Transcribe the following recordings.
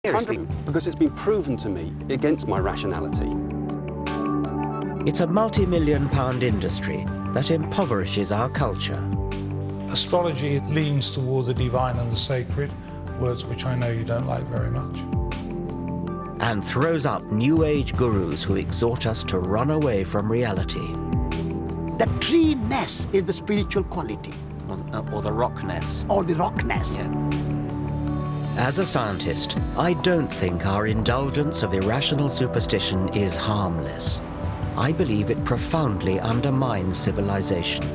Seriously? Because it's been proven to me against my rationality. It's a multi-million-pound industry that impoverishes our culture. Astrology leans toward the divine and the sacred, words which I know you don't like very much. And throws up New Age gurus who exhort us to run away from reality. The tree-ness is the spiritual quality. Or the rockness. Or the rockness. Yeah. As a scientist, I don't think our indulgence of irrational superstition is harmless. I believe it profoundly undermines civilization.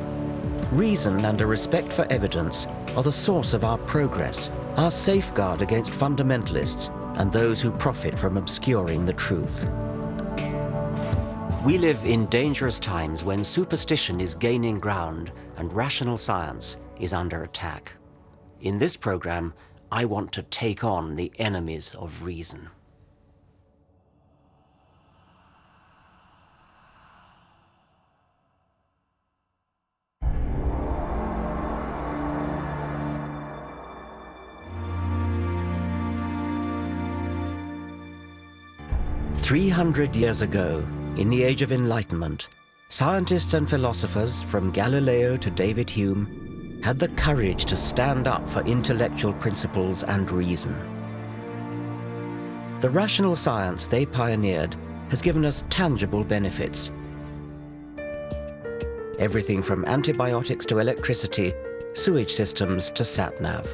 Reason and a respect for evidence are the source of our progress, our safeguard against fundamentalists and those who profit from obscuring the truth. We live in dangerous times when superstition is gaining ground and rational science is under attack. In this program, I want to take on the enemies of reason. "300 years ago, in the Age of Enlightenment, scientists and philosophers from Galileo to David Hume had the courage to stand up for intellectual principles and reason. The rational science they pioneered has given us tangible benefits. Everything from antibiotics to electricity, sewage systems to sat-nav.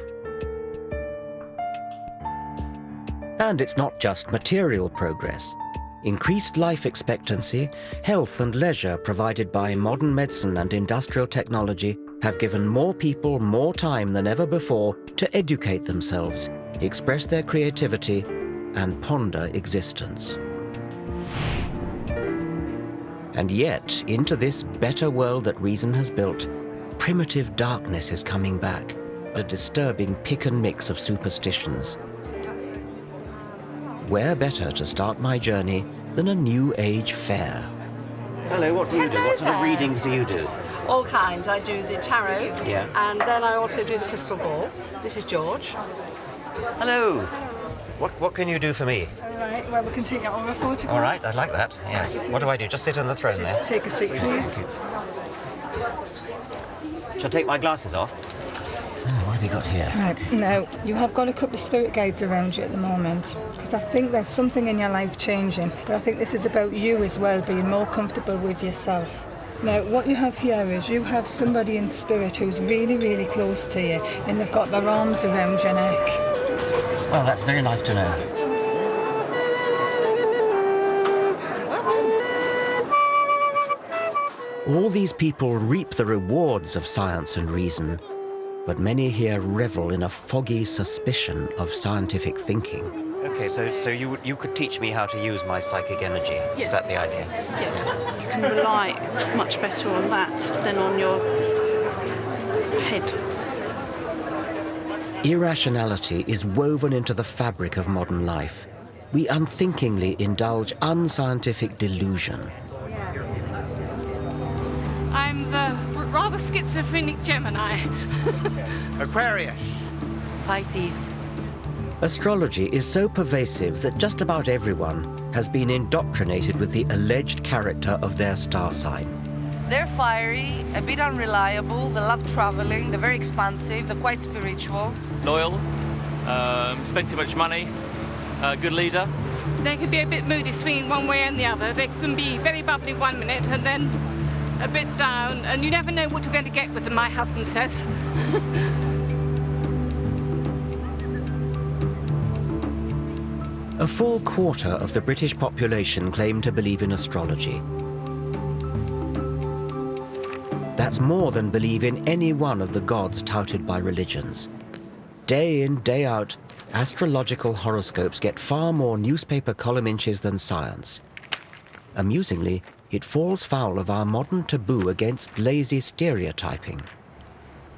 And it's not just material progress. Increased life expectancy, health and leisure provided by modern medicine and industrial technology have given more people more time than ever before to educate themselves, express their creativity, and ponder existence. And yet, into this better world that reason has built, primitive darkness is coming back, a disturbing pick and mix of superstitions. Where better to start my journey than a New Age fair? Hello, what do you do? What sort of readings do you do? All kinds. I do the tarot, Yeah. and then I also do the crystal ball. This is George. Hello. What can you do for me? All right, well, we can take it over a photograph. All right, I'd like that, yes. What do I do? Just sit on the throne there? Just take a seat, please. Shall I take my glasses off? Oh, what have you got here? Right, now, you have got a couple of spirit guides around you at the moment, because I think there's something in your life changing, but I think this is about you as well, being more comfortable with yourself. Now, what you have here is you have somebody in spirit who's really, really close to you, and they've got their arms around your neck. Well, that's very nice to know. All these people reap the rewards of science and reason, but many here revel in a foggy suspicion of scientific thinking. Okay, so you could teach me how to use my psychic energy. Yes. Is that the idea? Yes, you can rely much better on that than on your head. Irrationality is woven into the fabric of modern life. We unthinkingly indulge unscientific delusion. I'm the rather schizophrenic Gemini. Aquarius. Pisces. Astrology is so pervasive that just about everyone has been indoctrinated with the alleged character of their star sign. They're fiery, a bit unreliable, they love traveling, they're very expansive, they're quite spiritual. Loyal, spend too much money, good leader. They can be a bit moody, swinging one way and the other. They can be very bubbly 1 minute and then a bit down, and you never know what you're going to get with them, my husband says. A full quarter of the British population claim to believe in astrology. That's more than believe in any one of the gods touted by religions. Day in, day out, astrological horoscopes get far more newspaper column inches than science. Amusingly, it falls foul of our modern taboo against lazy stereotyping.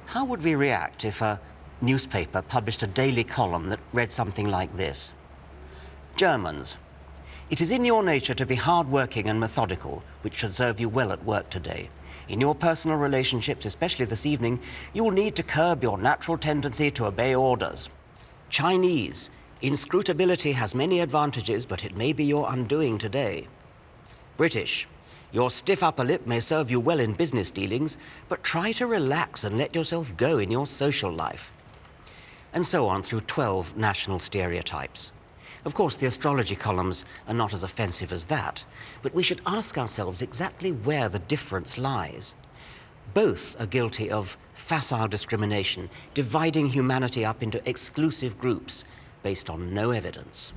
How would we react if a newspaper published a daily column that read something like this? Germans, it is in your nature to be hard-working and methodical, which should serve you well at work today. In your personal relationships, especially this evening, you will need to curb your natural tendency to obey orders. Chinese, Inscrutability has many advantages, but it may be your undoing today. British, your stiff upper lip may serve you well in business dealings, but try to relax and let yourself go in your social life. And so on through 12 national stereotypes. Of course, the astrology columns are not as offensive as that, but we should ask ourselves exactly where the difference lies. Both are guilty of facile discrimination, dividing humanity up into exclusive groups based on no evidence.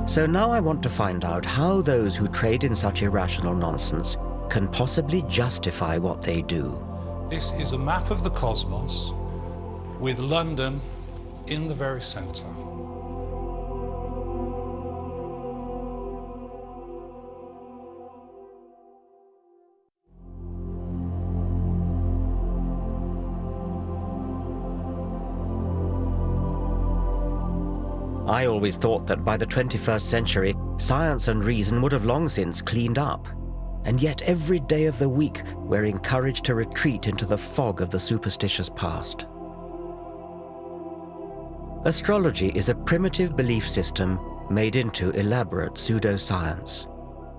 So now I want to find out how those who trade in such irrational nonsense can possibly justify what they do. This is a map of the cosmos with London in the very centre. I always thought that by the 21st century, science and reason would have long since cleaned up. And yet every day of the week, we're encouraged to retreat into the fog of the superstitious past. Astrology is a primitive belief system made into elaborate pseudoscience.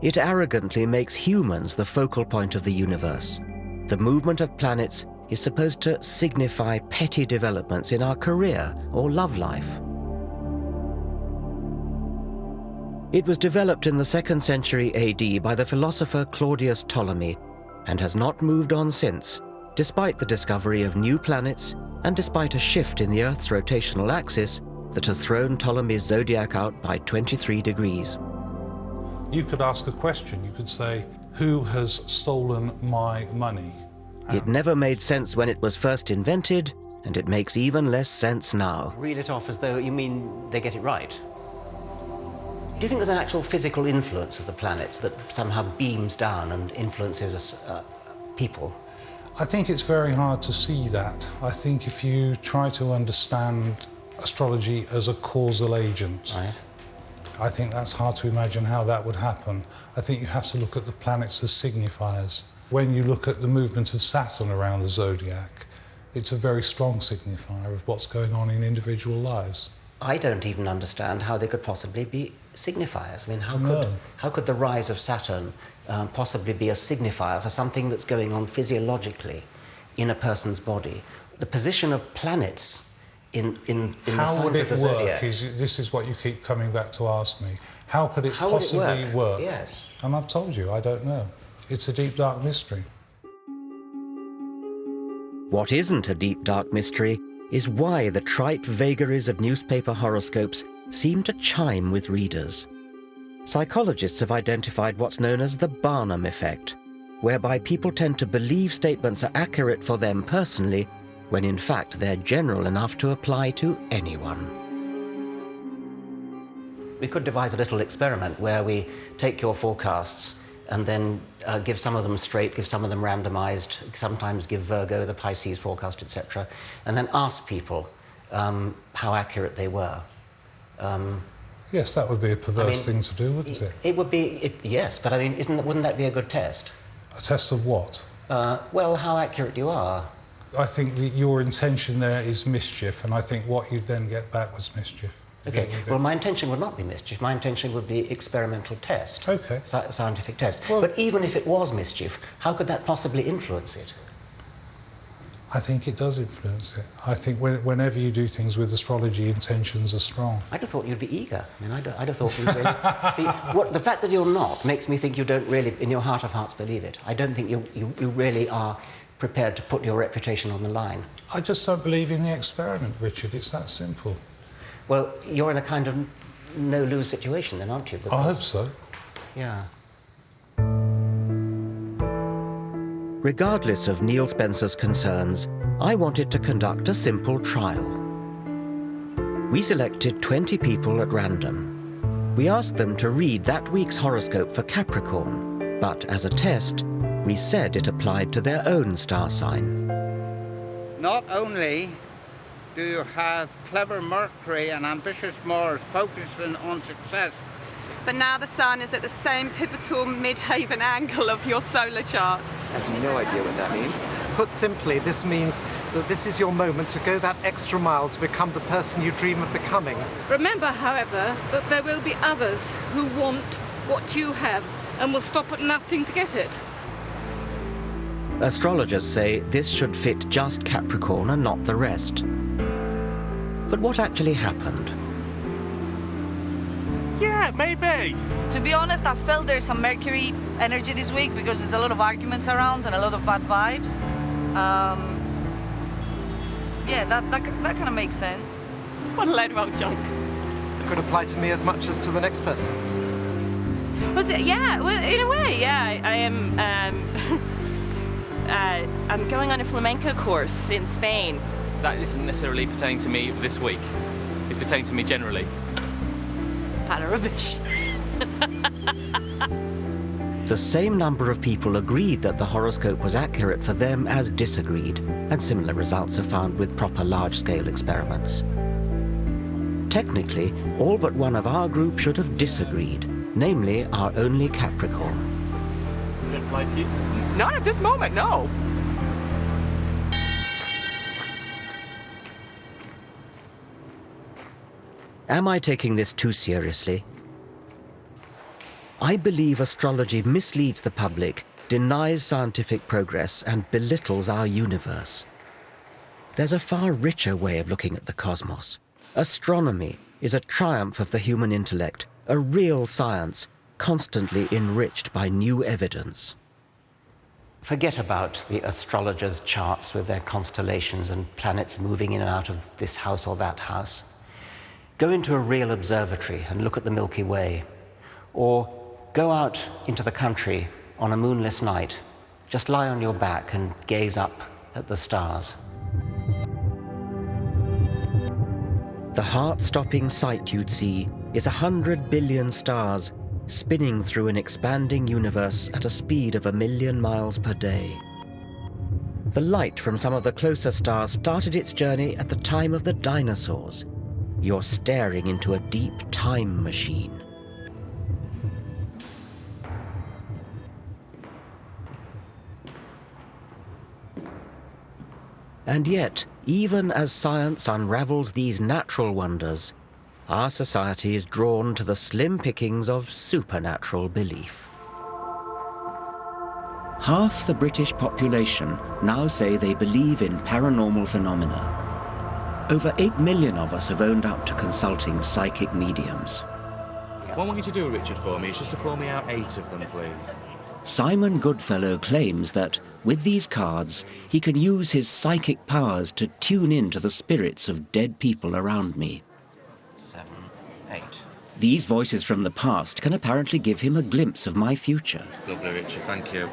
It arrogantly makes humans the focal point of the universe. The movement of planets is supposed to signify petty developments in our career or love life. It was developed in the 2nd century AD by the philosopher Claudius Ptolemy and has not moved on since, despite the discovery of new planets and despite a shift in the Earth's rotational axis that has thrown Ptolemy's zodiac out by 23 degrees. You could ask a question. You could say, who has stolen my money? It never made sense when it was first invented, and it makes even less sense now. Reel it off as though you mean they get it right. Do you think there's an actual physical influence of the planets that somehow beams down and influences people? I think it's very hard to see that. I think if you try to understand astrology as a causal agent, right, I think that's hard to imagine how that would happen. I think you have to look at the planets as signifiers. When you look at the movement of Saturn around the zodiac, it's a very strong signifier of what's going on in individual lives. I don't even understand how they could possibly be signifiers. I mean, how could the rise of Saturn possibly be a signifier for something that's going on physiologically in a person's body? The position of planets in the signs of the zodiac. This is what you keep coming back to ask me. How could it possibly work? Yes. And I've told you, I don't know. It's a deep, dark mystery. What isn't a deep, dark mystery is why the trite vagaries of newspaper horoscopes seem to chime with readers. Psychologists have identified what's known as the Barnum effect, whereby people tend to believe statements are accurate for them personally, when in fact they're general enough to apply to anyone. We could devise a little experiment where we take your forecasts and then give some of them straight, give some of them randomized, sometimes give Virgo, the Pisces forecast, etc., and then ask people how accurate they were. Yes, that would be a perverse thing to do, wouldn't it? It would be, yes, but I mean, wouldn't that be a good test? A test of what? Well, how accurate you are. I think that your intention there is mischief, and I think what you'd then get back was mischief. Okay, well, my intention would not be mischief. My intention would be experimental test. Okay. Scientific test. Well, but even if it was mischief, how could that possibly influence it? I think it does influence it. I think whenever you do things with astrology, intentions are strong. I'd have thought you'd be eager. I mean, I'd have thought you'd really... See, the fact that you're not makes me think you don't really, in your heart of hearts, believe it. I don't think you really are prepared to put your reputation on the line. I just don't believe in the experiment, Richard. It's that simple. Well, you're in a kind of no-lose situation then, aren't you? I hope so. Yeah. Regardless of Neil Spencer's concerns, I wanted to conduct a simple trial. We selected 20 people at random. We asked them to read that week's horoscope for Capricorn, but as a test, we said it applied to their own star sign. Not only do you have clever Mercury and ambitious Mars focusing on success, but now the Sun is at the same pivotal midhaven angle of your solar chart. I have no idea what that means. Put simply, this means that this is your moment to go that extra mile to become the person you dream of becoming. Remember, however, that there will be others who want what you have and will stop at nothing to get it. Astrologers say this should fit just Capricorn and not the rest. But what actually happened? Yeah, maybe. To be honest, I felt there's some Mercury energy this week because there's a lot of arguments around and a lot of bad vibes. Yeah, that kind of makes sense. What a load of old junk. It could apply to me as much as to the next person. Yeah, well, in a way, yeah. I am. I'm going on a flamenco course in Spain. That isn't necessarily pertaining to me this week. It's pertaining to me generally. Pile of rubbish. The same number of people agreed that the horoscope was accurate for them as disagreed, and similar results are found with proper large-scale experiments. Technically, all but one of our group should have disagreed, namely our only Capricorn. Does it apply to you? Not at this moment, no. Am I taking this too seriously? I believe astrology misleads the public, denies scientific progress, and belittles our universe. There's a far richer way of looking at the cosmos. Astronomy is a triumph of the human intellect, a real science, constantly enriched by new evidence. Forget about the astrologers' charts with their constellations and planets moving in and out of this house or that house. Go into a real observatory and look at the Milky Way. Or go out into the country on a moonless night. Just lie on your back and gaze up at the stars. The heart-stopping sight you'd see is 100 billion stars spinning through an expanding universe at a speed of 1 million miles per day. The light from some of the closer stars started its journey at the time of the dinosaurs. You're staring into a deep time machine. And yet, even as science unravels these natural wonders, our society is drawn to the slim pickings of supernatural belief. Half the British population now say they believe in paranormal phenomena. Over 8 million of us have owned up to consulting psychic mediums. What I want you to do, Richard, for me is just to pull me out 8 of them, please. Simon Goodfellow claims that, with these cards, he can use his psychic powers to tune in to the spirits of dead people around me. 7, 8. These voices from the past can apparently give him a glimpse of my future. Lovely, Richard, thank you.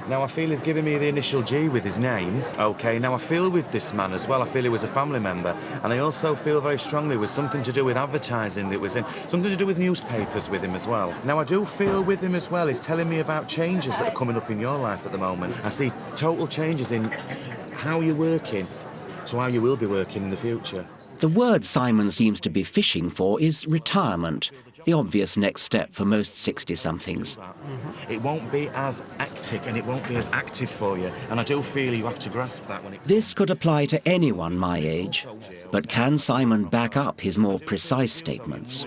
Now, I feel he's giving me the initial G with his name. OK, now I feel with this man as well, I feel he was a family member. And I also feel very strongly with something to do with advertising that was in, something to do with newspapers with him as well. Now, I do feel with him as well, he's telling me about changes that are coming up in your life at the moment. I see total changes in how you're working to how you will be working in the future. The word Simon seems to be fishing for is retirement, the obvious next step for most 60-somethings. It won't be as hectic and it won't be as active for you, and I do feel you have to grasp that when it... This could apply to anyone my age, but can Simon back up his more precise statements?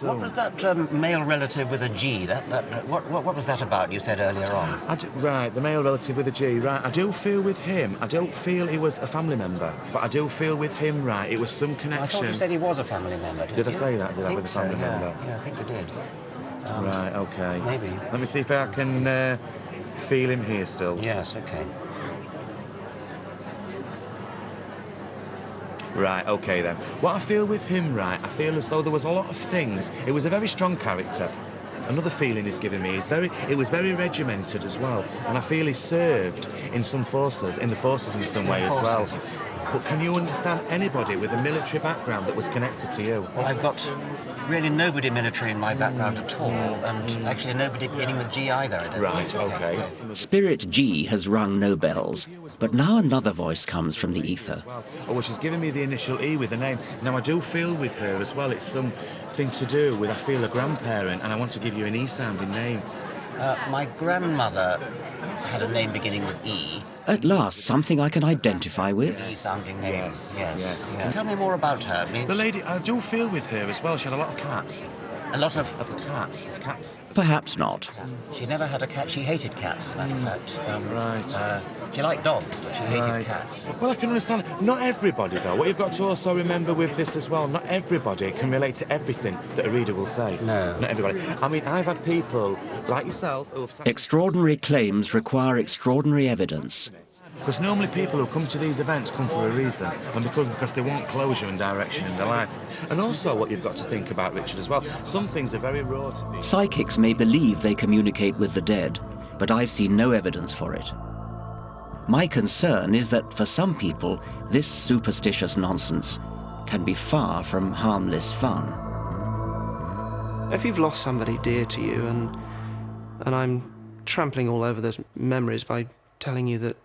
What was that male relative with a G? What was that about you said earlier on? Right, the male relative with a G, right. I do feel with him, I don't feel he was a family member, but I do feel with him, right, it was some connection. I thought you said he was a family member, Did I say that? Did I with a family member? Yeah, I think you did. Right, OK. Maybe. Let me see if I can feel him here still. Yes, OK. Right, OK then. What I feel with him, right, I feel as though there was a lot of things. It was a very strong character. Another feeling he's giving me is it was very regimented as well. And I feel he served in the forces in some way as well. But can you understand anybody with a military background that was connected to you? Well, I've got really nobody military in my background at all, and actually nobody beginning with G either. I don't Right, think. OK. Spirit G has rung no bells, but now another voice comes from the ether. Oh, well, she's giving me the initial E with the name. Now, I do feel with her as well, it's something to do with, I feel, a grandparent, and I want to give you an E-sounding name. My grandmother had a name beginning with E. At last, something I can identify with. E-sounding name. Yes. Tell me more about her. I mean, The lady, I do feel with her as well. She had a lot of cats. a lot of... Cats. It's cats. Perhaps not. She never had a cat. She hated cats, as a matter of fact. Right. She liked dogs, but she hated Right. cats. Well, I can understand. Not everybody, though. What you've got to also remember with this as well, not everybody can relate to everything that a reader will say. No. Not everybody. I mean, I've had people like yourself who have... Extraordinary claims require extraordinary evidence. Because normally people who come to these events come for a reason, and because they want closure and direction in their life. And also what you've got to think about, Richard, as well, some things are very raw to me. Psychics may believe they communicate with the dead, but I've seen no evidence for it. My concern is that for some people, this superstitious nonsense can be far from harmless fun. If you've lost somebody dear to you, and I'm trampling all over those memories by telling you that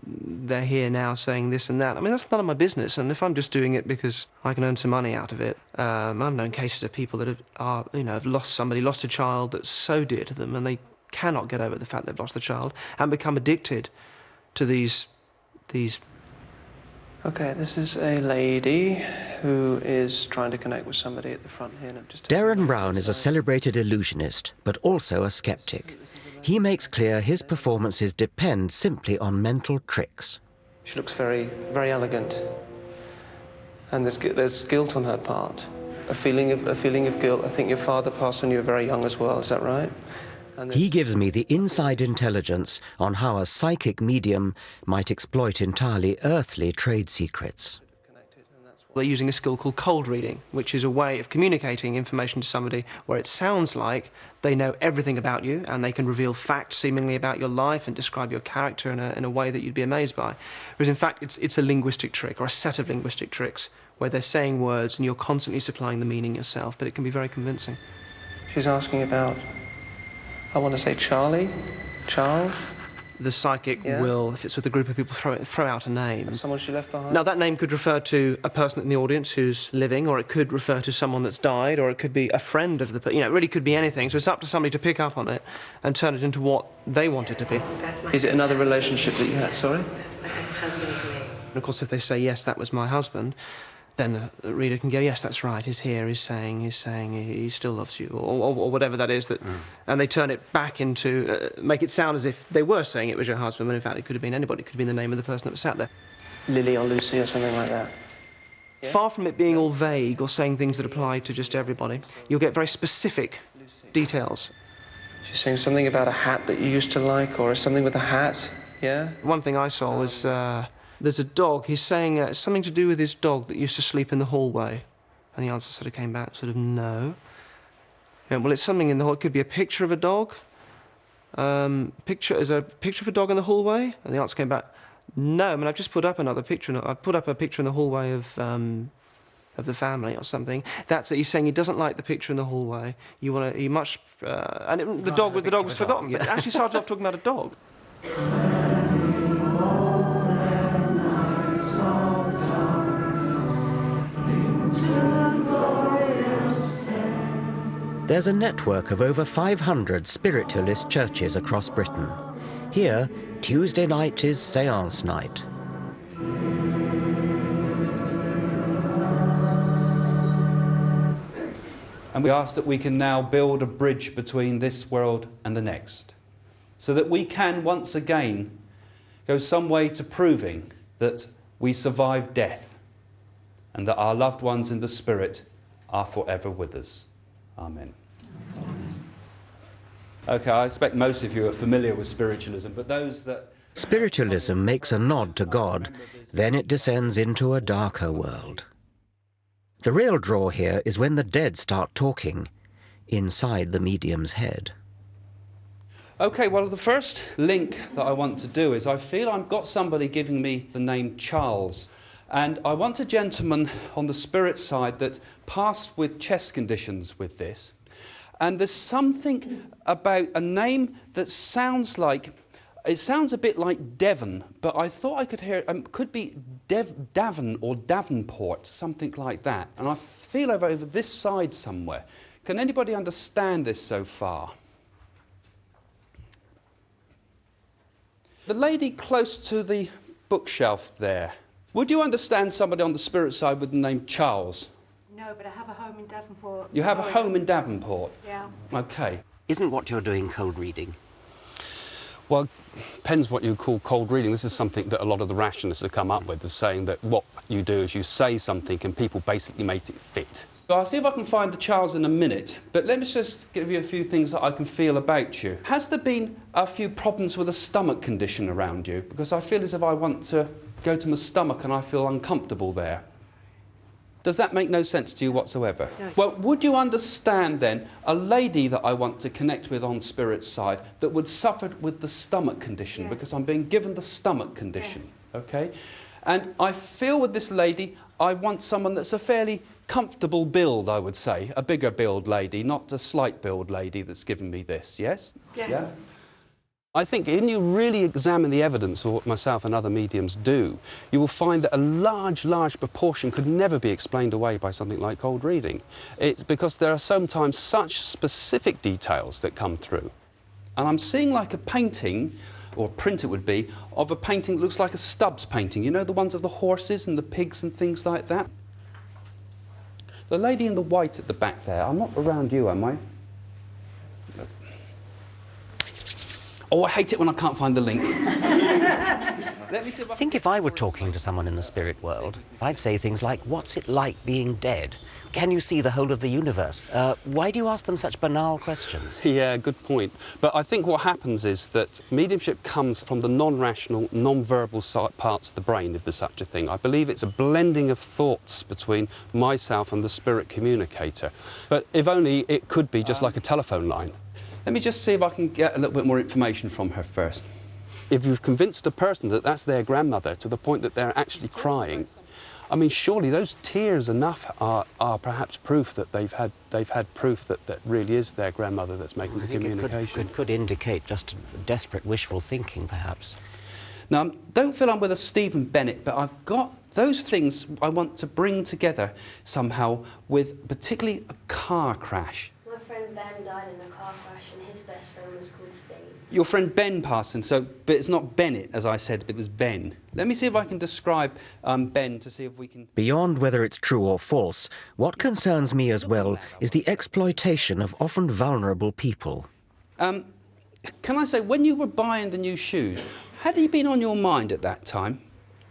they're here now saying this and that, I mean, that's none of my business, and if I'm just doing it because I can earn some money out of it, I've known cases of people that have lost somebody, lost a child that's so dear to them, and they cannot get over the fact they've lost the child, and become addicted to these... Okay, this is a lady who is trying to connect with somebody at the front here. Darren Brown is a celebrated illusionist, but also a skeptic. He makes clear his performances depend simply on mental tricks. She looks very, very elegant, and there's guilt on her part, a feeling of guilt. I think your father passed when you were very young as well. Is that right? He gives me the inside intelligence on how a psychic medium might exploit entirely earthly trade secrets. They're using a skill called cold reading, which is a way of communicating information to somebody where it sounds like they know everything about you and they can reveal facts seemingly about your life and describe your character in a way that you'd be amazed by. Whereas in fact it's a linguistic trick, or a set of linguistic tricks, where they're saying words and you're constantly supplying the meaning yourself, but it can be very convincing. She's asking about, I want to say Charlie, Charles. The psychic will, if it's with a group of people, throw out a name. Someone she left behind? Now, that name could refer to a person in the audience who's living, or it could refer to someone that's died, or it could be a friend of the person. It really could be anything. So it's up to somebody to pick up on it and turn it into what they want it to be. Is it another relationship that you had? Sorry? That's my ex-husband's name. And of course, if they say, yes, that was my husband, then the reader can go, yes, that's right, he's here, he's saying he still loves you, or whatever that is, and they turn it back into, make it sound as if they were saying it was your husband, when in fact it could have been anybody, it could have been the name of the person that was sat there. Lily or Lucy or something like that. Yeah. Far from it being all vague or saying things that apply to just everybody, you'll get very specific details. She's saying something about a hat that you used to like, or something with a hat, yeah? One thing I saw was, there's a dog. He's saying something to do with his dog that used to sleep in the hallway. And the answer sort of came back, sort of, no. Yeah, well, it's something in the hall. It could be a picture of a dog. Is a picture of a dog in the hallway? And the answer came back, no. I mean, I've just put up another picture. I put up a picture in the hallway of the family or something. That's it. He's saying he doesn't like the picture in the hallway. The dog was forgotten. But it actually started off talking about a dog. There's a network of over 500 spiritualist churches across Britain. Here, Tuesday night is séance night. And we ask that we can now build a bridge between this world and the next, so that we can once again go some way to proving that we survived death and that our loved ones in the spirit are forever with us. Amen. Okay, I expect most of you are familiar with spiritualism, but those that... Spiritualism makes a nod to God, then it descends into a darker world. The real draw here is when the dead start talking inside the medium's head. Okay, well, the first link that I want to do is I feel I've got somebody giving me the name Charles. And I want a gentleman on the spirit side that passed with chest conditions with this. And there's something about a name that sounds like, it sounds a bit like Devon, but I thought I could hear, could be Davon or Davenport, something like that. And I feel over this side somewhere. Can anybody understand this so far? The lady close to the bookshelf there, would you understand somebody on the spirit side with the name Charles? No, but I have a home in Devonport. You have a home in Devonport? Yeah. OK. Isn't what you're doing cold reading? Well, depends what you call cold reading. This is something that a lot of the rationalists have come up with, is saying that what you do is you say something and people basically make it fit. I'll see if I can find the Charles in a minute, but let me just give you a few things that I can feel about you. Has there been a few problems with a stomach condition around you? Because I feel as if I want to go to my stomach and I feel uncomfortable there. Does that make no sense to you whatsoever? No. Well, would you understand then a lady that I want to connect with on Spirit's side that would suffer with the stomach condition? Yes. Because I'm being given the stomach condition, Yes. OK? And I feel with this lady, I want someone that's a fairly comfortable build, I would say. A bigger build lady, not a slight build lady that's given me this, yes? Yes. Yeah? I think when you really examine the evidence of what myself and other mediums do, you will find that a large proportion could never be explained away by something like cold reading. It's because there are sometimes such specific details that come through. And I'm seeing like a painting, or a print it would be, of a painting that looks like a Stubbs painting. You know, the ones of the horses and the pigs and things like that? The lady in the white at the back there, I'm not around you, am I? Oh, I hate it when I can't find the link. Let me see if I think if I were talking to someone in the spirit world, I'd say things like, what's it like being dead? Can you see the whole of the universe? Why do you ask them such banal questions? Yeah, good point. But I think what happens is that mediumship comes from the non-rational, non-verbal parts of the brain, if there's such a thing. I believe it's a blending of thoughts between myself and the spirit communicator. But if only it could be just like a telephone line. Let me just see if I can get a little bit more information from her first. If you've convinced a person that that's their grandmother to the point that they're actually crying, I mean, surely those tears enough are perhaps proof that they've had proof that that really is their grandmother that's making the communication. It could indicate just desperate wishful thinking, perhaps. Now, I don't feel I'm with a Stephen Bennett, but I've got those things I want to bring together somehow with particularly a car crash. My friend Ben died in a car crash and his best friend was called Steve. Your friend Ben Parson, but it's not Bennett, as I said, but it was Ben. Let me see if I can describe Ben to see if we can... Beyond whether it's true or false, what concerns me as well is the exploitation of often vulnerable people. Can I say, when you were buying the new shoes, had he been on your mind at that time?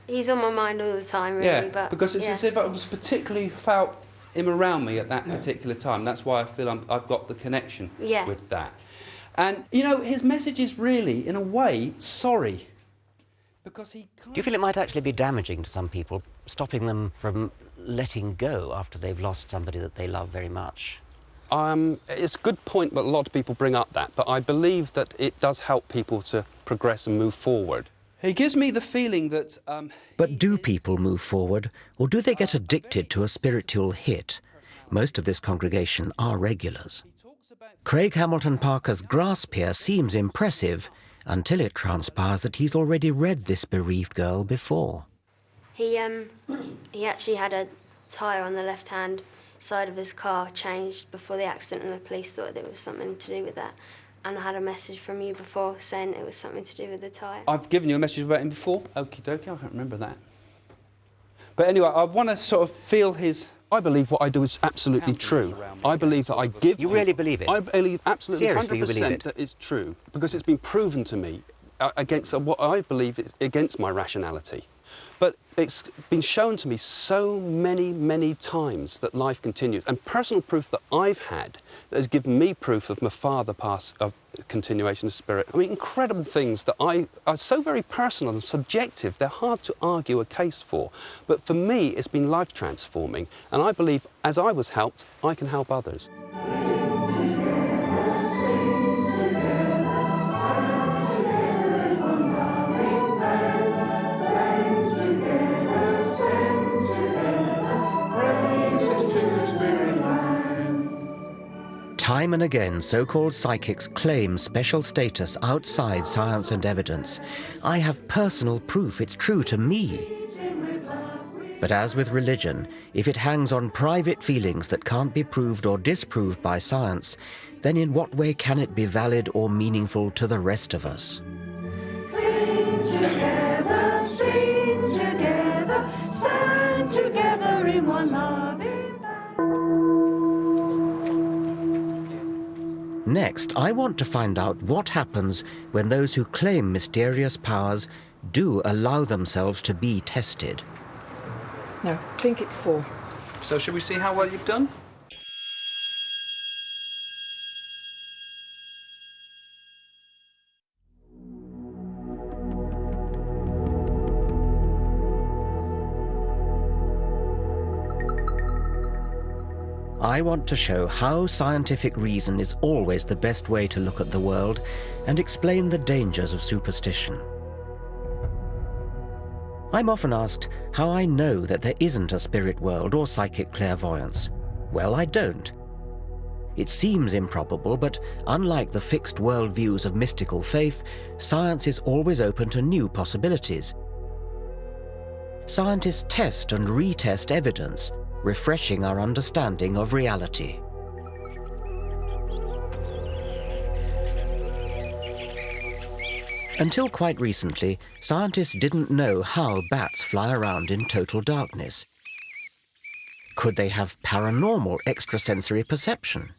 He's on my mind all the time, really. Yeah, but, because it's yeah. as if I was particularly felt him around me at that particular time. That's why I feel I've got the connection with that. And, you know, his message is really, in a way, sorry. Because he can't... Do you feel it might actually be damaging to some people, stopping them from letting go after they've lost somebody that they love very much? It's a good point, but a lot of people bring up that. But I believe that it does help people to progress and move forward. He gives me the feeling that... But do people move forward, or do they get addicted to a spiritual hit? Most of this congregation are regulars. Craig Hamilton Parker's grasp here seems impressive, until it transpires that he's already read this bereaved girl before. He actually had a tyre on the left-hand side of his car changed before the accident, and the police thought there was something to do with that. And I had a message from you before saying it was something to do with the tyre. I've given you a message about him before? Okie dokie, I can't remember that. But anyway, I want to sort of feel his... I believe what I do is absolutely true. I believe that I give... You really believe it? I believe absolutely Seriously, 100% you believe it? that it's true, because it's been proven to me against what I believe is against my rationality. But it's been shown to me so many times that life continues. And personal proof that I've had that has given me proof of my father pass of continuation of spirit. I mean, incredible things that are so very personal and subjective, they're hard to argue a case for. But for me, it's been life transforming. And I believe, as I was helped, I can help others. Time and again, so-called psychics claim special status outside science and evidence. I have personal proof it's true to me. But as with religion, if it hangs on private feelings that can't be proved or disproved by science, then in what way can it be valid or meaningful to the rest of us? Cling Next, I want to find out what happens when those who claim mysterious powers do allow themselves to be tested. No, I think it's 4. So shall we see how well you've done? I want to show how scientific reason is always the best way to look at the world and explain the dangers of superstition. I'm often asked how I know that there isn't a spirit world or psychic clairvoyance. Well, I don't. It seems improbable, but unlike the fixed worldviews of mystical faith, science is always open to new possibilities. Scientists test and retest evidence, refreshing our understanding of reality. Until quite recently, scientists didn't know how bats fly around in total darkness. Could they have paranormal extrasensory perception?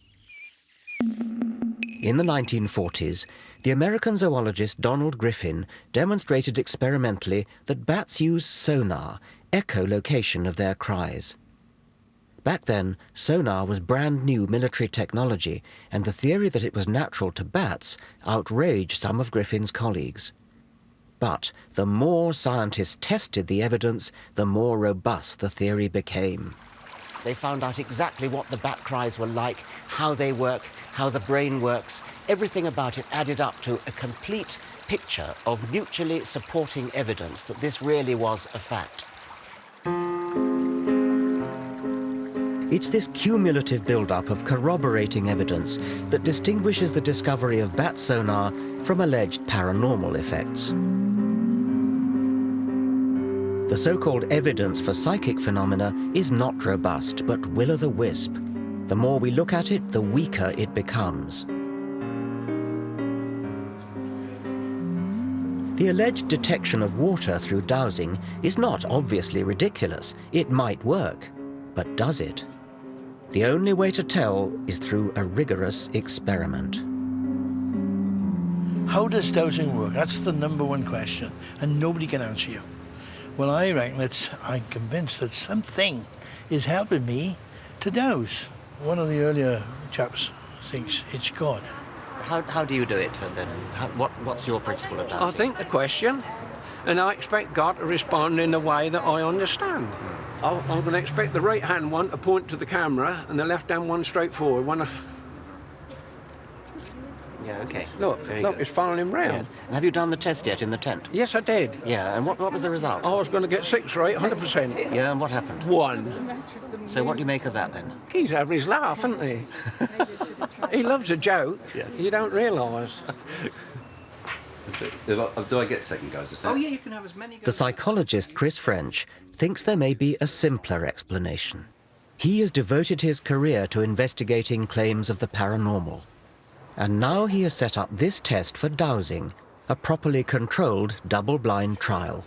In the 1940s, the American zoologist Donald Griffin demonstrated experimentally that bats use sonar, echolocation of their cries. Back then, sonar was brand new military technology, and the theory that it was natural to bats outraged some of Griffin's colleagues. But the more scientists tested the evidence, the more robust the theory became. They found out exactly what the bat cries were like, how they work, how the brain works. Everything about it added up to a complete picture of mutually supporting evidence that this really was a fact. It's this cumulative build-up of corroborating evidence that distinguishes the discovery of bat sonar from alleged paranormal effects. The so-called evidence for psychic phenomena is not robust, but will-o'-the-wisp. The more we look at it, the weaker it becomes. The alleged detection of water through dowsing is not obviously ridiculous. It might work, but does it? The only way to tell is through a rigorous experiment. How does dowsing work? That's the #1 question, and nobody can answer you. Well, I reckon I'm convinced that something is helping me to dowse. One of the earlier chaps thinks it's God. How do you do it then? What's your principle of dowsing? I think the question, and I expect God to respond in a way that I understand. I'm going to expect the right-hand one to point to the camera and the left-hand one straight forward. Yeah, okay. Look, it's following round. Yeah. And have you done the test yet in the tent? Yes, I did. Yeah, and what was the result? I was going to get 6 or 8, 100%. Yeah, and what happened? 1. So what do you make of that, then? He's having his laugh, isn't he? He loves a joke. Yes. You don't realise. Do I get second goes at it? Oh, yeah, you can have as many. The psychologist Chris French thinks there may be a simpler explanation. He has devoted his career to investigating claims of the paranormal. And now he has set up this test for dowsing, a properly controlled double-blind trial.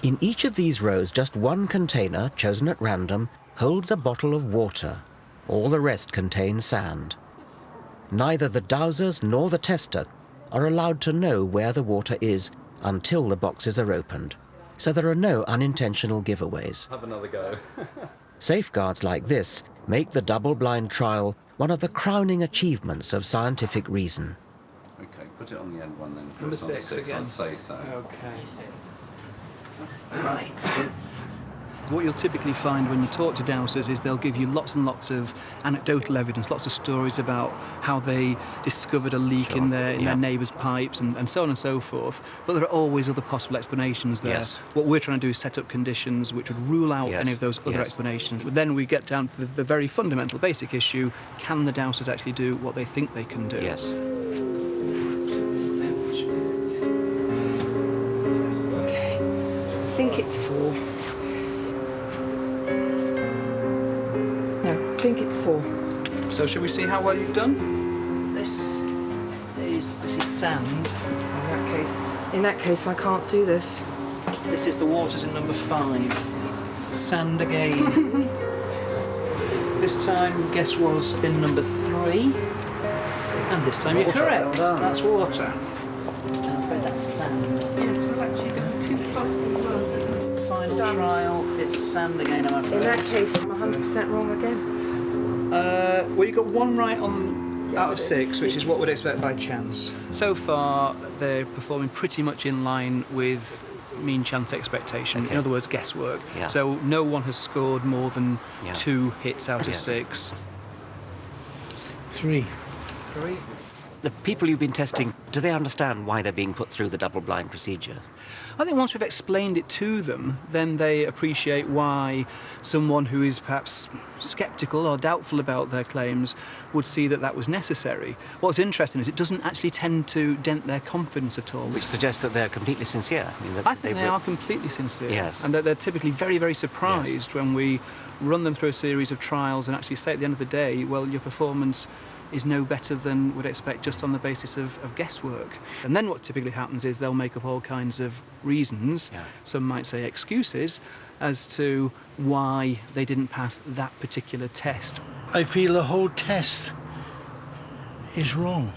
In each of these rows, just one container, chosen at random, holds a bottle of water. All the rest contain sand. Neither the dowsers nor the tester are allowed to know where the water is until the boxes are opened. So there are no unintentional giveaways. Have another go. Safeguards like this make the double-blind trial one of the crowning achievements of scientific reason. Okay, put it on the end one then. Number 6 again. I'd say so. Okay. Right. What you'll typically find when you talk to dowsers is they'll give you lots and lots of anecdotal evidence, lots of stories about how they discovered a leak in their neighbour's pipes and so on and so forth. But there are always other possible explanations there. Yes. What we're trying to do is set up conditions which would rule out any of those other explanations. But then we get down to the very fundamental, basic issue: can the dowsers actually do what they think they can do? Yes. Okay. I think it's 4. I think it's 4. So shall we see how well you've done? This is sand. In that case, I can't do this. This is the waters in number 5. Sand again. This time, guess was bin number 3. And this time you're correct. That's water. I'm afraid that's sand. Yes, we've actually got 2 possible words. Final trial, it's sand again, I'm afraid. In that case, I'm 100% wrong again. Well, you got 1 right out of 6, which is what we'd expect by chance. So far, they're performing pretty much in line with mean chance expectation. In other words, guesswork. Yeah. So no one has scored more than 2 hits out of 6. 3. 3. The people you've been testing, do they understand why they're being put through the double-blind procedure? I think once we've explained it to them, then they appreciate why someone who is perhaps sceptical or doubtful about their claims would see that that was necessary. What's interesting is it doesn't actually tend to dent their confidence at all. Which suggests that they're completely sincere. I think they are completely sincere. Yes. And that they're typically very, very surprised when we run them through a series of trials and actually say at the end of the day, well, your performance is no better than we'd expect just on the basis of guesswork. And then what typically happens is they'll make up all kinds of reasons, some might say excuses, as to why they didn't pass that particular test. I feel the whole test is wrong.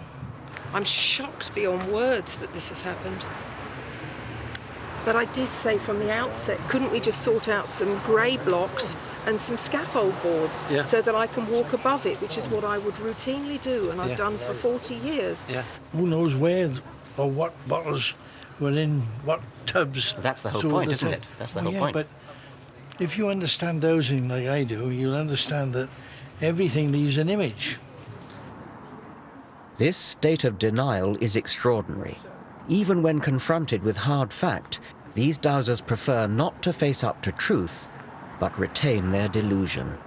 I'm shocked beyond words that this has happened. But I did say from the outset, couldn't we just sort out some grey blocks and some scaffold boards so that I can walk above it, which is what I would routinely do and I've done for 40 years. Who knows where or what bottles were in what tubs. That's the whole point, isn't it? That's the whole point. But if you understand dosing like I do, you'll understand that everything leaves an image. This state of denial is extraordinary. Even when confronted with hard fact, these dowsers prefer not to face up to truth, but retain their delusion.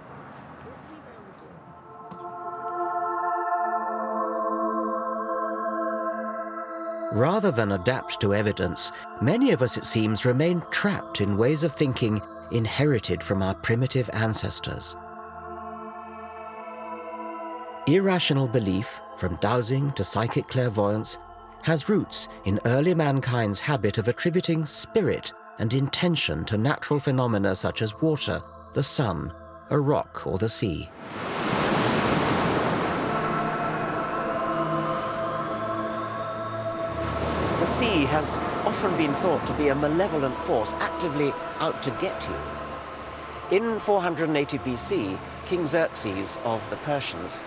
Rather than adapt to evidence, many of us, it seems, remain trapped in ways of thinking inherited from our primitive ancestors. Irrational belief, from dowsing to psychic clairvoyance, has roots in early mankind's habit of attributing spirit and intention to natural phenomena such as water, the sun, a rock, or the sea. The sea has often been thought to be a malevolent force actively out to get you. In 480 BC, King Xerxes of the Persians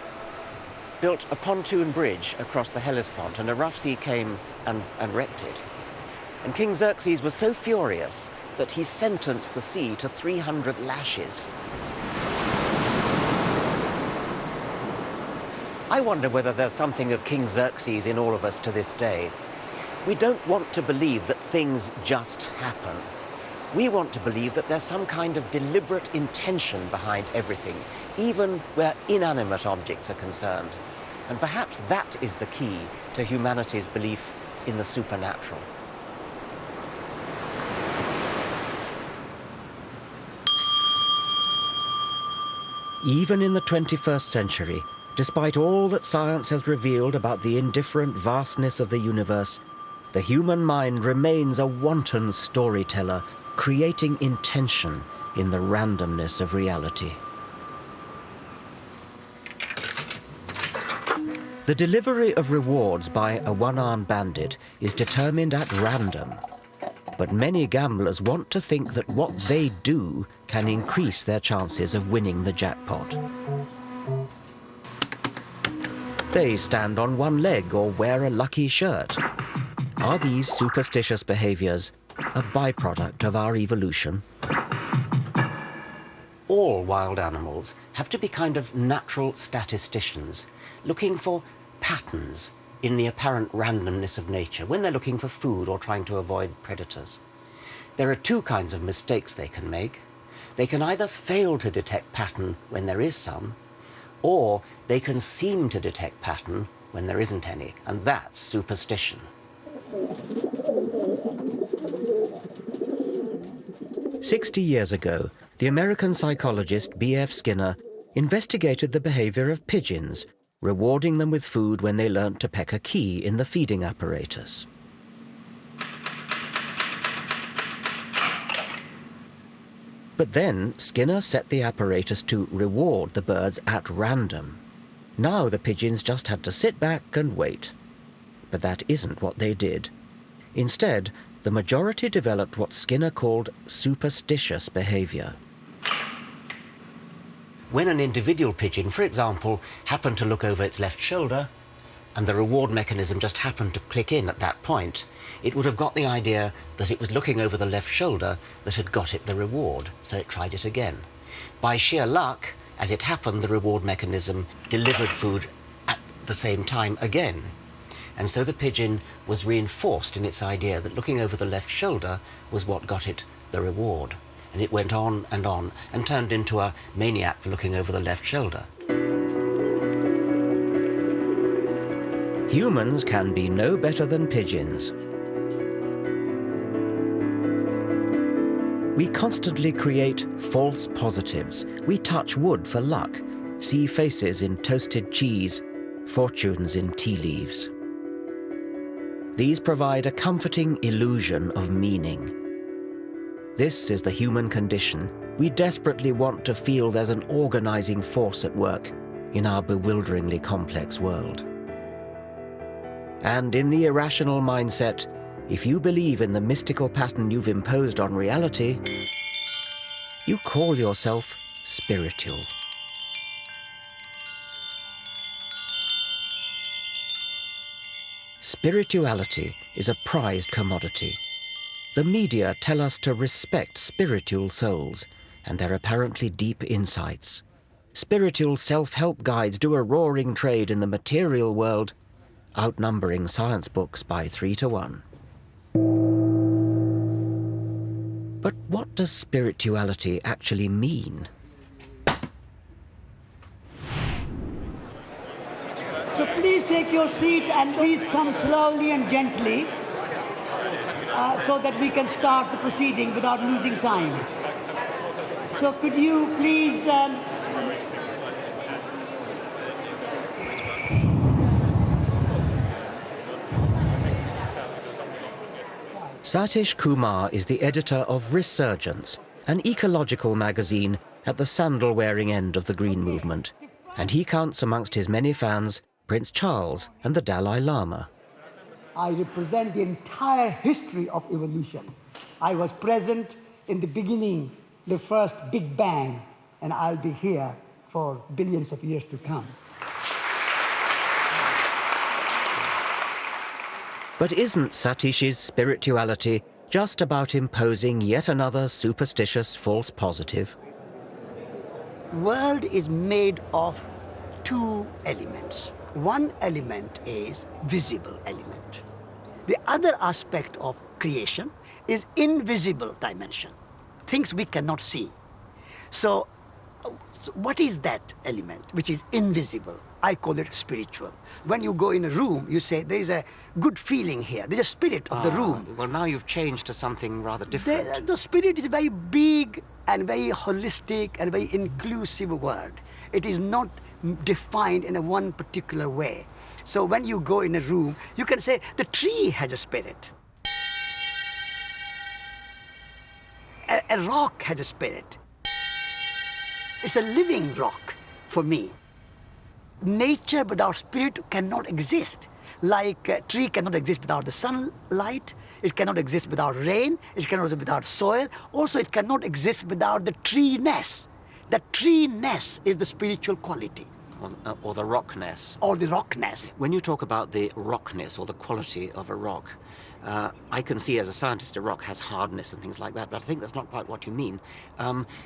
built a pontoon bridge across the Hellespont, and a rough sea came and wrecked it. And King Xerxes was so furious that he sentenced the sea to 300 lashes. I wonder whether there's something of King Xerxes in all of us to this day. We don't want to believe that things just happen. We want to believe that there's some kind of deliberate intention behind everything, even where inanimate objects are concerned. And perhaps that is the key to humanity's belief in the supernatural. Even in the 21st century, despite all that science has revealed about the indifferent vastness of the universe, the human mind remains a wanton storyteller, creating intention in the randomness of reality. The delivery of rewards by a one-armed bandit is determined at random. But many gamblers want to think that what they do can increase their chances of winning the jackpot. They stand on one leg or wear a lucky shirt. Are these superstitious behaviors a byproduct of our evolution? All wild animals have to be kind of natural statisticians, looking for patterns in the apparent randomness of nature when they're looking for food or trying to avoid predators. There are 2 kinds of mistakes they can make. They can either fail to detect pattern when there is some, or they can seem to detect pattern when there isn't any, and that's superstition. "60 years ago, the American psychologist B.F. Skinner investigated the behavior of pigeons, rewarding them with food when they learnt to peck a key in the feeding apparatus. But then Skinner set the apparatus to reward the birds at random. Now the pigeons just had to sit back and wait. But that isn't what they did. Instead, the majority developed what Skinner called superstitious behaviour. When an individual pigeon, for example, happened to look over its left shoulder, and the reward mechanism just happened to click in at that point, it would have got the idea that it was looking over the left shoulder that had got it the reward, so it tried it again. By sheer luck, as it happened, the reward mechanism delivered food at the same time again. And so the pigeon was reinforced in its idea that looking over the left shoulder was what got it the reward. And it went on and turned into a maniac for looking over the left shoulder. Humans can be no better than pigeons. We constantly create false positives. We touch wood for luck, see faces in toasted cheese, fortunes in tea leaves. These provide a comforting illusion of meaning. This is the human condition. We desperately want to feel there's an organizing force at work in our bewilderingly complex world. And in the irrational mindset, if you believe in the mystical pattern you've imposed on reality, you call yourself spiritual. Spirituality is a prized commodity. The media tell us to respect spiritual souls and their apparently deep insights. Spiritual self-help guides do a roaring trade in the material world, outnumbering science books by 3 to 1. But what does spirituality actually mean? So please take your seat and please come slowly and gently so that we can start the proceeding without losing time. So could you please... Satish Kumar is the editor of Resurgence, an ecological magazine at the sandal-wearing end of the Green Movement, and he counts amongst his many fans Prince Charles and the Dalai Lama. I represent the entire history of evolution. I was present in the beginning, the first Big Bang, and I'll be here for billions of years to come. But isn't Satish's spirituality just about imposing yet another superstitious false positive? World is made of 2 elements. One element is visible element. The other aspect of creation is invisible dimension, things we cannot see. So what is that element which is invisible? I call it spiritual. When you go in a room, you say, there's a good feeling here. There's a spirit of the room. Well, now you've changed to something rather different. The spirit is a very big and very holistic and very inclusive word. It is not defined in a one particular way. So when you go in a room, you can say, the tree has a spirit. A rock has a spirit. It's a living rock for me. Nature without spirit cannot exist. Like a tree cannot exist without the sunlight, it cannot exist without rain, it cannot exist without soil. Also, it cannot exist without the tree-ness. The tree-ness is the spiritual quality. Or the rockness. Or the rockness. When you talk about the rockness or the quality of a rock, I can see as a scientist a rock has hardness and things like that, but I think that's not quite what you mean.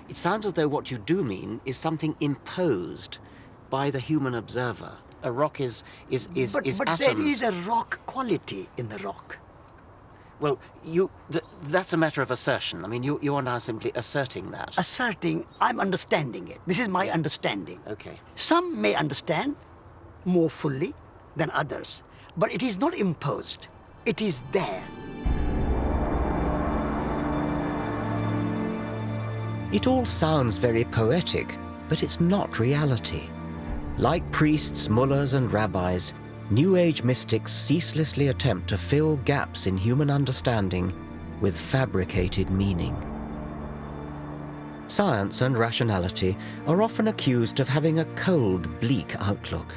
It sounds as though what you do mean is something imposed by the human observer. A rock is atoms. But there is a rock quality in the rock. Well, that's a matter of assertion. I mean, you are now simply asserting that. Asserting, I'm understanding it. This is my understanding. Okay. Some may understand more fully than others, but it is not imposed. It is there. It all sounds very poetic, but it's not reality. Like priests, mullahs and rabbis, New Age mystics ceaselessly attempt to fill gaps in human understanding with fabricated meaning. Science and rationality are often accused of having a cold, bleak outlook.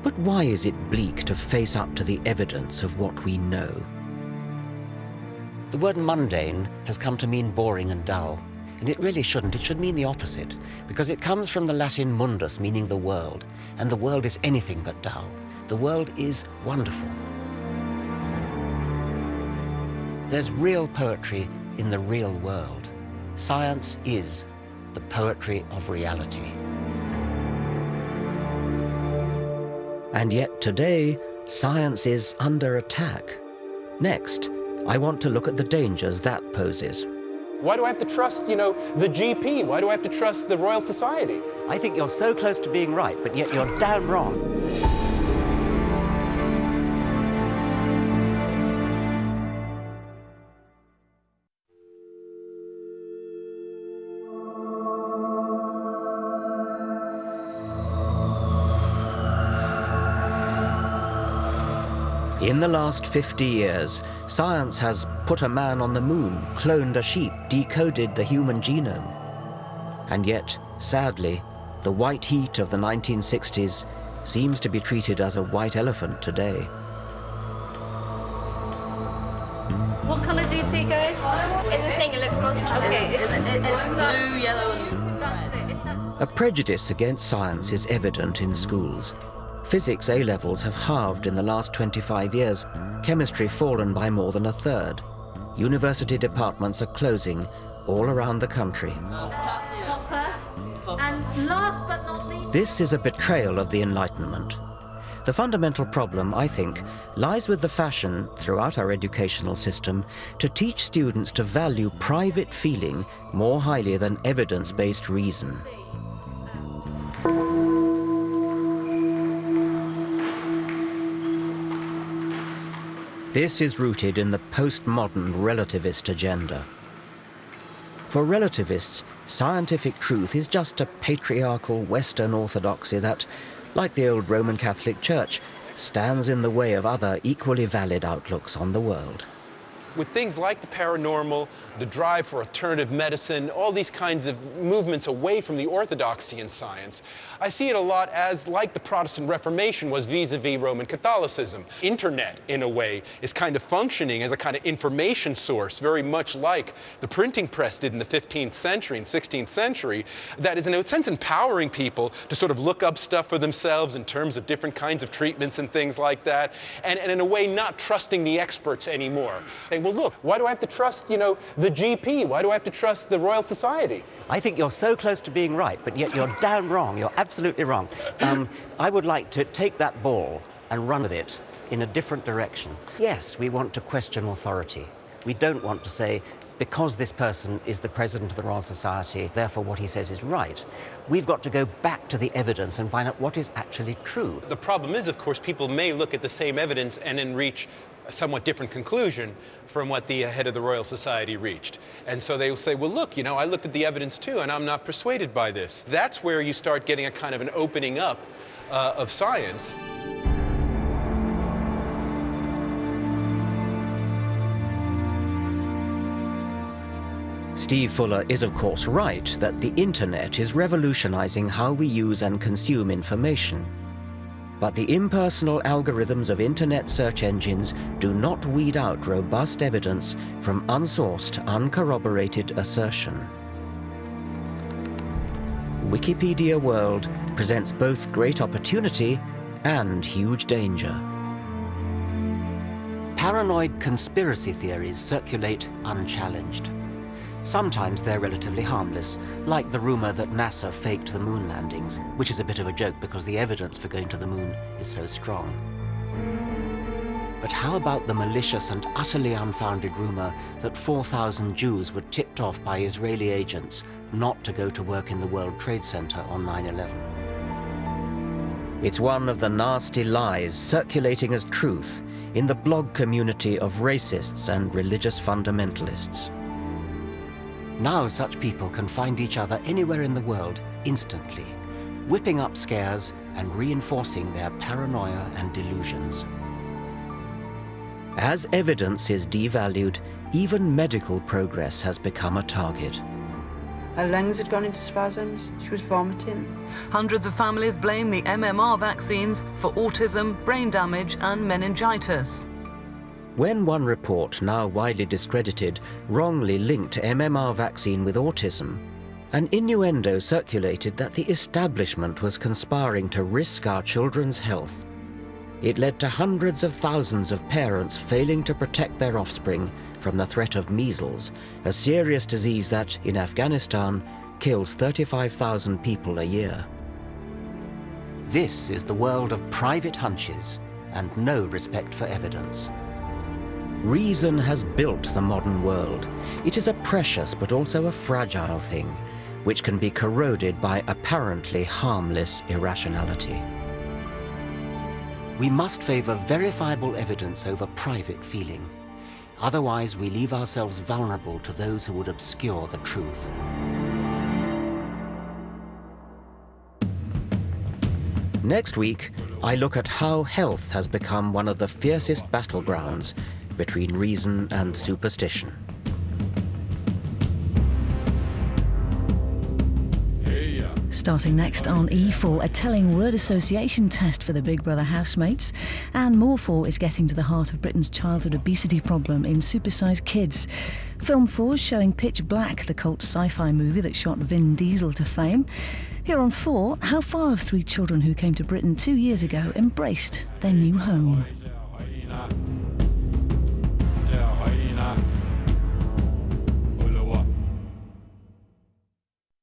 But why is it bleak to face up to the evidence of what we know? The word mundane has come to mean boring and dull, and it really shouldn't. It should mean the opposite, because it comes from the Latin mundus, meaning the world, and the world is anything but dull. The world is wonderful. There's real poetry in the real world. Science is the poetry of reality. And yet today, science is under attack. Next, I want to look at the dangers that poses. Why do I have to trust, the GP? Why do I have to trust the Royal Society? I think you're so close to being right, but yet you're damn wrong. In the last 50 years, science has put a man on the moon, cloned a sheep, decoded the human genome. And yet, sadly, the white heat of the 1960s seems to be treated as a white elephant today. What colour do you see, guys? In the thing, it looks multicolored. Okay, it's blue, yellow, and that's it. It's not... A prejudice against science is evident in schools. Physics A-levels have halved in the last 25 years, chemistry fallen by more than a third. University departments are closing all around the country. And last but not least... This is a betrayal of the Enlightenment. The fundamental problem, I think, lies with the fashion throughout our educational system to teach students to value private feeling more highly than evidence-based reason. This is rooted in the postmodern relativist agenda. For relativists, scientific truth is just a patriarchal Western orthodoxy that, like the old Roman Catholic Church, stands in the way of other equally valid outlooks on the world. With things like the paranormal, the drive for alternative medicine, all these kinds of movements away from the orthodoxy in science, I see it a lot as like the Protestant Reformation was vis-a-vis Roman Catholicism. Internet, in a way, is kind of functioning as a kind of information source, very much like the printing press did in the 15th century and 16th century, that is in a sense empowering people to sort of look up stuff for themselves in terms of different kinds of treatments and things like that, and in a way not trusting the experts anymore. Saying, well, look, why do I have to trust, the GP? Why do I have to trust the Royal Society? I think you're so close to being right, but yet you're damn wrong. You're absolutely wrong. I would like to take that ball and run with it in a different direction. Yes, we want to question authority. We don't want to say, because this person is the president of the Royal Society, therefore what he says is right. We've got to go back to the evidence and find out what is actually true. The problem is, of course, people may look at the same evidence and then reach a somewhat different conclusion from what the head of the Royal Society reached. And so they will say, well, look, I looked at the evidence too, and I'm not persuaded by this. That's where you start getting a kind of an opening up of science. Steve Fuller is of course right that the internet is revolutionizing how we use and consume information. But the impersonal algorithms of internet search engines do not weed out robust evidence from unsourced, uncorroborated assertion. Wikipedia World presents both great opportunity and huge danger. Paranoid conspiracy theories circulate unchallenged. Sometimes they're relatively harmless, like the rumor that NASA faked the moon landings, which is a bit of a joke because the evidence for going to the moon is so strong. But how about the malicious and utterly unfounded rumor that 4,000 Jews were tipped off by Israeli agents not to go to work in the World Trade Center on 9/11? It's one of the nasty lies circulating as truth in the blog community of racists and religious fundamentalists. Now such people can find each other anywhere in the world instantly, whipping up scares and reinforcing their paranoia and delusions. As evidence is devalued, even medical progress has become a target. Her lungs had gone into spasms. She was vomiting. Hundreds of families blame the MMR vaccines for autism, brain damage and meningitis. When one report, now widely discredited, wrongly linked MMR vaccine with autism, an innuendo circulated that the establishment was conspiring to risk our children's health. It led to hundreds of thousands of parents failing to protect their offspring from the threat of measles, a serious disease that, in Afghanistan, kills 35,000 people a year. This is the world of private hunches and no respect for evidence. Reason has built the modern world. It is a precious but also a fragile thing, which can be corroded by apparently harmless irrationality. We must favour verifiable evidence over private feeling. Otherwise, we leave ourselves vulnerable to those who would obscure the truth. Next week, I look at how health has become one of the fiercest battlegrounds between reason and superstition. Starting next on E4, a telling word association test for the Big Brother housemates. And More 4 is getting to the heart of Britain's childhood obesity problem in Supersized Kids. Film 4 is showing Pitch Black, the cult sci-fi movie that shot Vin Diesel to fame. Here on 4, how far have 3 children who came to Britain 2 years ago embraced their new home?